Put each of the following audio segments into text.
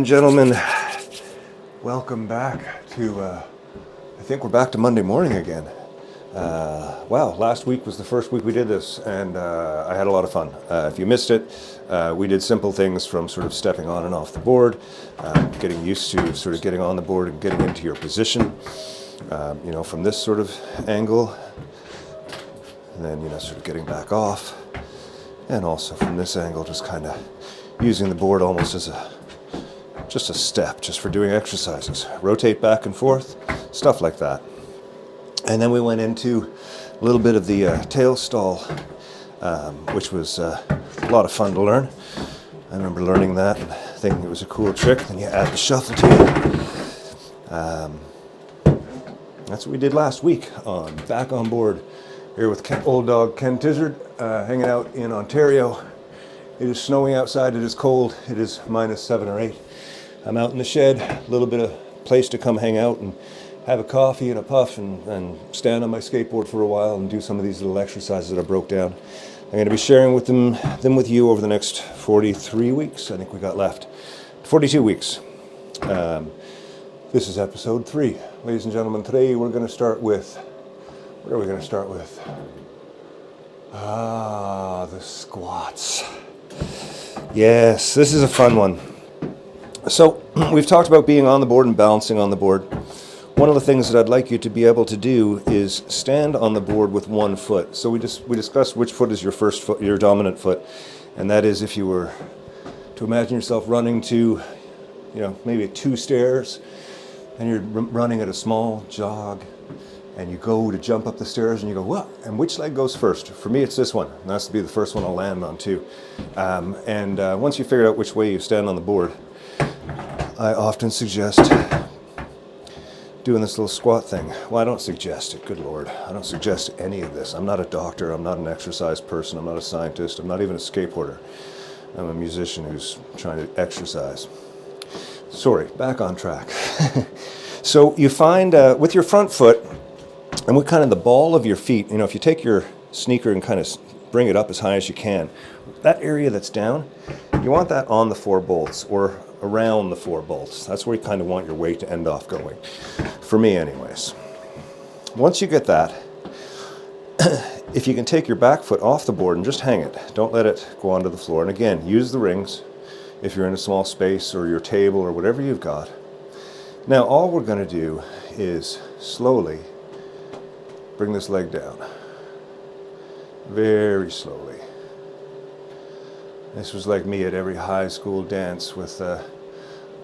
and gentlemen, welcome back to, I think we're back to Monday morning again. Wow, last week was the first week we did this, and I had a lot of fun. If you missed it, we did simple things from sort of stepping on and off the board, getting used to sort of getting on the board and getting into your position, from this sort of angle, and then, sort of getting back off, and also from this angle, just kind of using the board almost as just a step, just for doing exercises. Rotate back and forth, stuff like that. And then we went into a little bit of the tail stall, which was a lot of fun to learn. I remember learning that and thinking it was a cool trick. Then you add the shuffle to it. That's what we did last week on Back on Board here with old dog Ken Tizzard, hanging out in Ontario. It is snowing outside, it is cold, it is -7 or 8. I'm out in the shed, a little bit of place to come hang out and have a coffee and a puff and stand on my skateboard for a while and do some of these little exercises that I broke down. I'm going to be sharing them with you over the next 43 weeks, I think we got left. 42 weeks. This is episode 3. Ladies and gentlemen, today we're going to start with, what are we going to start with? The squats. Yes, this is a fun one. So, we've talked about being on the board and balancing on the board. One of the things that I'd like you to be able to do is stand on the board with one foot. So we discussed which foot is your first foot, your dominant foot, and that is if you were to imagine yourself running to, maybe 2 stairs, and you're running at a small jog, and you go to jump up the stairs, and you go, what? And which leg goes first? For me, it's this one. And that's to be the first one I'll land on too. Once you figure out which way you stand on the board, I often suggest doing this little squat thing. Well, I don't suggest it, good Lord. I don't suggest any of this. I'm not a doctor, I'm not an exercise person, I'm not a scientist, I'm not even a skateboarder. I'm a musician who's trying to exercise. Sorry, back on track. So you find with your front foot, and with kind of the ball of your feet, if you take your sneaker and kind of bring it up as high as you can, that area that's down, you want that on the 4 bolts or around the 4 bolts. That's where you kind of want your weight to end off going. For me anyways. Once you get that, if you can take your back foot off the board and just hang it, don't let it go onto the floor. And again, use the rings if you're in a small space or your table or whatever you've got. Now all we're going to do is slowly bring this leg down. Very slowly. This was like me at every high school dance with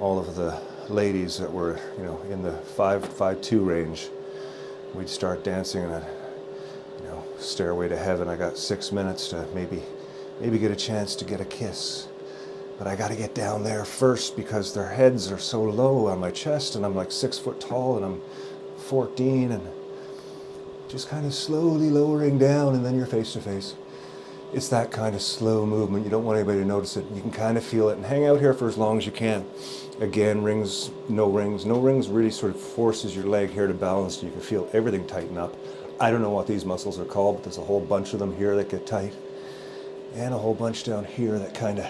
all of the ladies that were, in the 5'2" range. We'd start dancing in a, Stairway to Heaven. I got 6 minutes to maybe get a chance to get a kiss. But I got to get down there first because their heads are so low on my chest, and I'm like 6 foot tall, and I'm 14, and just kind of slowly lowering down, and then you're face to face. It's that kind of slow movement. You don't want anybody to notice it. You can kind of feel it, and hang out here for as long as you can. Again, rings, no rings. No rings really sort of forces your leg here to balance, and you can feel everything tighten up. I don't know what these muscles are called, but there's a whole bunch of them here that get tight, and a whole bunch down here that kind of,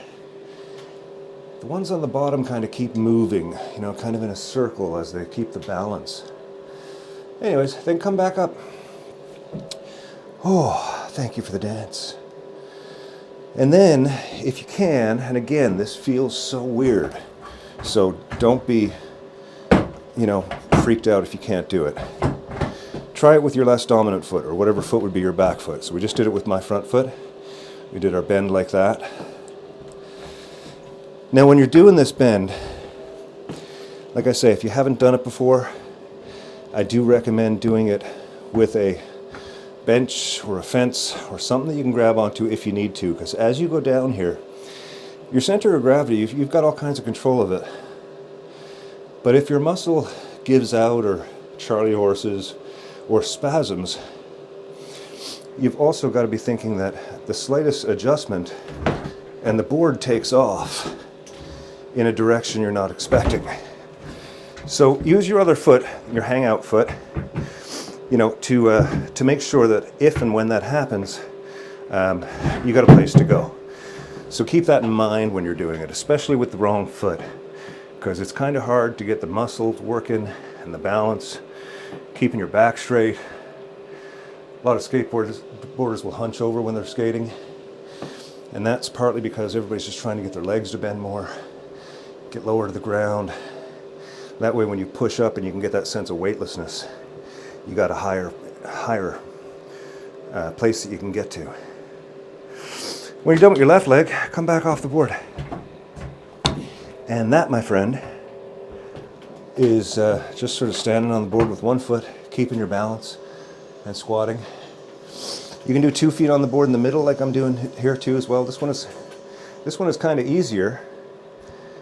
the ones on the bottom kind of keep moving, kind of in a circle as they keep the balance. Anyways, then come back up. Oh, thank you for the dance. And then, if you can, and again, this feels so weird, so don't be, freaked out if you can't do it. Try it with your less dominant foot, or whatever foot would be your back foot. So we just did it with my front foot. We did our bend like that. Now when you're doing this bend, like I say, if you haven't done it before, I do recommend doing it with a bench or a fence or something that you can grab onto if you need to, because as you go down here, your center of gravity, you've got all kinds of control of it. But if your muscle gives out, or Charlie horses, or spasms, you've also got to be thinking that the slightest adjustment and the board takes off in a direction you're not expecting. So use your other foot, your hangout foot, to make sure that if and when that happens, you got a place to go. So keep that in mind when you're doing it, especially with the wrong foot. because it's kind of hard to get the muscles working and the balance, keeping your back straight. A lot of skateboarders will hunch over when they're skating, and that's partly because everybody's just trying to get their legs to bend more, get lower to the ground. That way when you push up and you can get that sense of weightlessness, you got a higher place that you can get to. When you're done with your left leg, come back off the board. And that, my friend, is just sort of standing on the board with one foot, keeping your balance and squatting. You can do 2 feet on the board in the middle like I'm doing here too as well. This one is kind of easier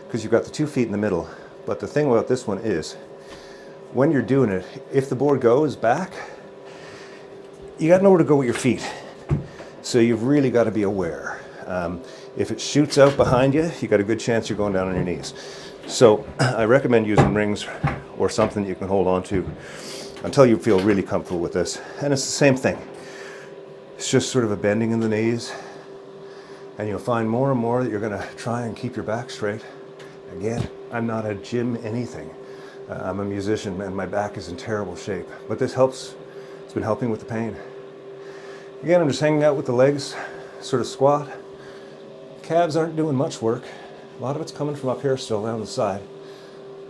because you've got the 2 feet in the middle. But the thing about this one is, when you're doing it, if the board goes back, you got nowhere to go with your feet. So you've really got to be aware. If it shoots out behind you, you got a good chance you're going down on your knees. So I recommend using rings or something you can hold on to until you feel really comfortable with this. And it's the same thing. It's just sort of a bending in the knees. And you'll find more and more that you're going to try and keep your back straight. Again, I'm not a gym anything. I'm a musician and my back is in terrible shape. But this helps. It's been helping with the pain. Again, I'm just hanging out with the legs, sort of squat. Calves aren't doing much work. A lot of it's coming from up here still, down the side.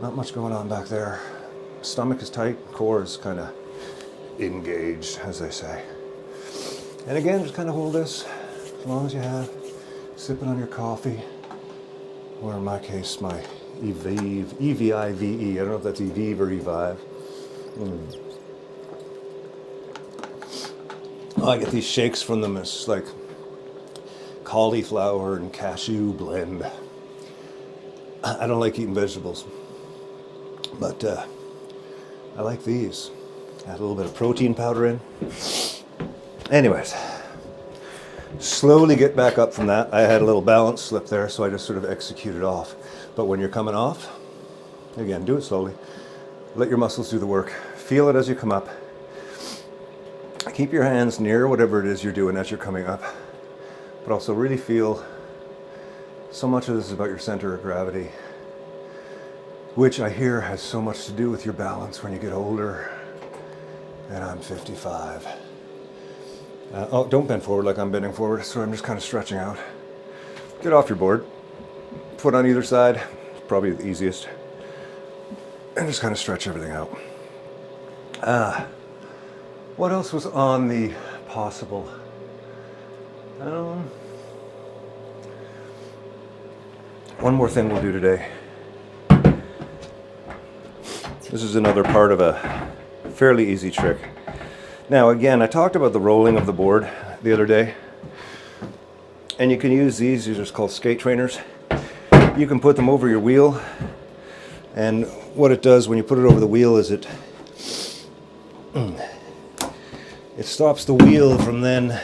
Not much going on back there. Stomach is tight, core is kind of engaged, as they say. And again, just kind of hold this as long as you have. Sipping on your coffee, or in my case, my Evive, E-V-I-V-E. I don't know if that's Evive or Evive. I get these shakes from them. It's like cauliflower and cashew blend. I don't like eating vegetables, but I like these. Add a little bit of protein powder in. Anyways, slowly get back up from that. I had a little balance slip there, so I just sort of executed off. But when you're coming off, again, do it slowly. Let your muscles do the work. Feel it as you come up. Keep your hands near whatever it is you're doing as you're coming up. But also really feel, so much of this is about your center of gravity, which I hear has so much to do with your balance when you get older. And I'm 55. Oh, don't bend forward like I'm bending forward, so I'm just kind of stretching out. Get off your board. Foot on either side, probably the easiest. And just kind of stretch everything out. What else was on the possible? One more thing we'll do today. This is another part of a fairly easy trick. Now again, I talked about the rolling of the board the other day. And you can use these are just called skate trainers. You can put them over your wheel. And what it does when you put it over the wheel is it stops the wheel from then,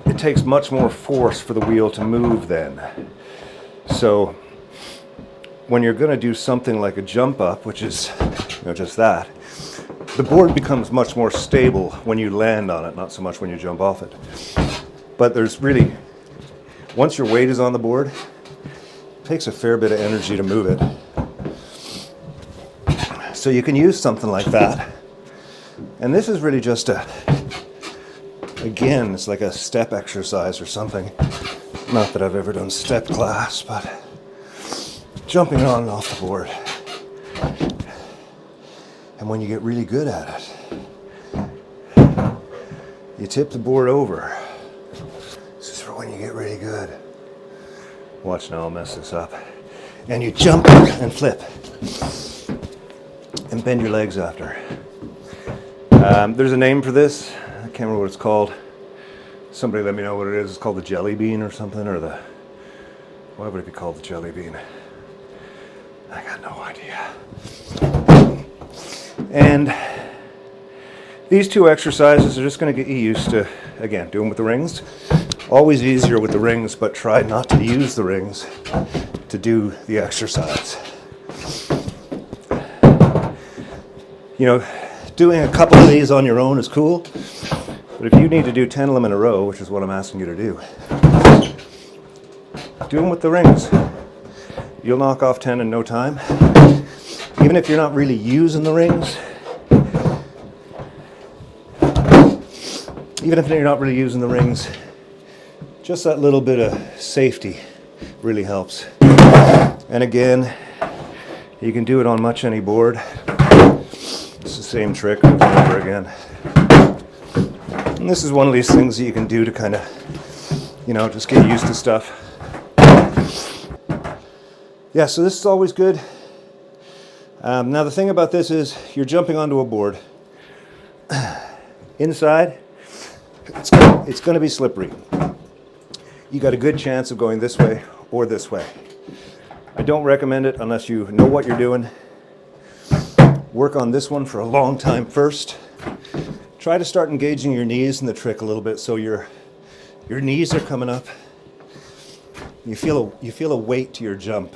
it takes much more force for the wheel to move then. So when you're going to do something like a jump up, which is just that, the board becomes much more stable when you land on it, not so much when you jump off it. But there's really, once your weight is on the board, it takes a fair bit of energy to move it. So you can use something like that. And this is really just again, it's like a step exercise or something. Not that I've ever done step class, but jumping on and off the board. And when you get really good at it, you tip the board over. This is for when you get really good. Watch now, I'll mess this up. And you jump and flip. And bend your legs after. There's a name for this. I can't remember what it's called. Somebody let me know what it is. It's called the jelly bean or something, or why would it be called the jelly bean? I got no idea. And these two exercises are just going to get you used to, again, doing with the rings. Always easier with the rings, but try not to use the rings to do the exercise. Doing a couple of these on your own is cool, but if you need to do 10 of them in a row, which is what I'm asking you to do them with the rings. You'll knock off 10 in no time. Even if you're not really using the rings, just that little bit of safety really helps. And again, you can do it on much any board. It's the same trick over and over again. And this is one of these things that you can do to kind of, you know, just get used to stuff. Yeah, so this is always good. Now the thing about this is you're jumping onto a board. Inside, it's going to be slippery. You got a good chance of going this way or this way. I don't recommend it unless you know what you're doing. Work on this one for a long time first. Try to start engaging your knees in the trick a little bit so your knees are coming up. You feel a weight to your jump.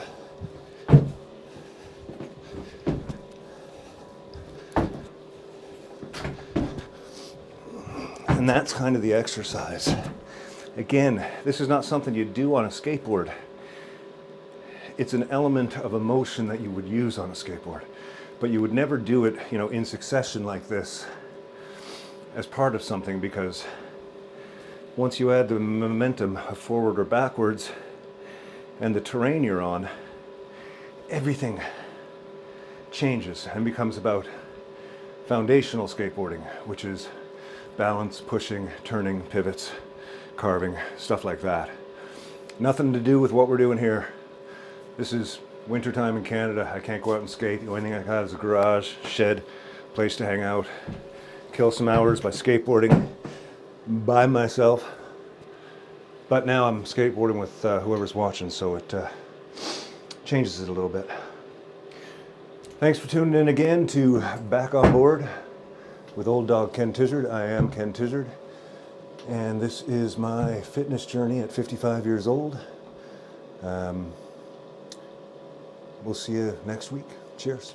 And that's kind of the exercise. Again, this is not something you do on a skateboard. It's an element of emotion that you would use on a skateboard, but you would never do it, you know, in succession like this as part of something, because once you add the momentum of forward or backwards and the terrain you're on, everything changes and becomes about foundational skateboarding, which is balance, pushing, turning, pivots, carving, stuff like that. Nothing to do with what we're doing here. This is wintertime in Canada. I can't go out and skate. The only thing I got is a garage, shed, place to hang out, kill some hours by skateboarding by myself. But now I'm skateboarding with whoever's watching, so it changes it a little bit. Thanks for tuning in again to Back on Board with old dog Ken Tizzard. I am Ken Tizzard, and this is my fitness journey at 55 years old. We'll see you next week. Cheers.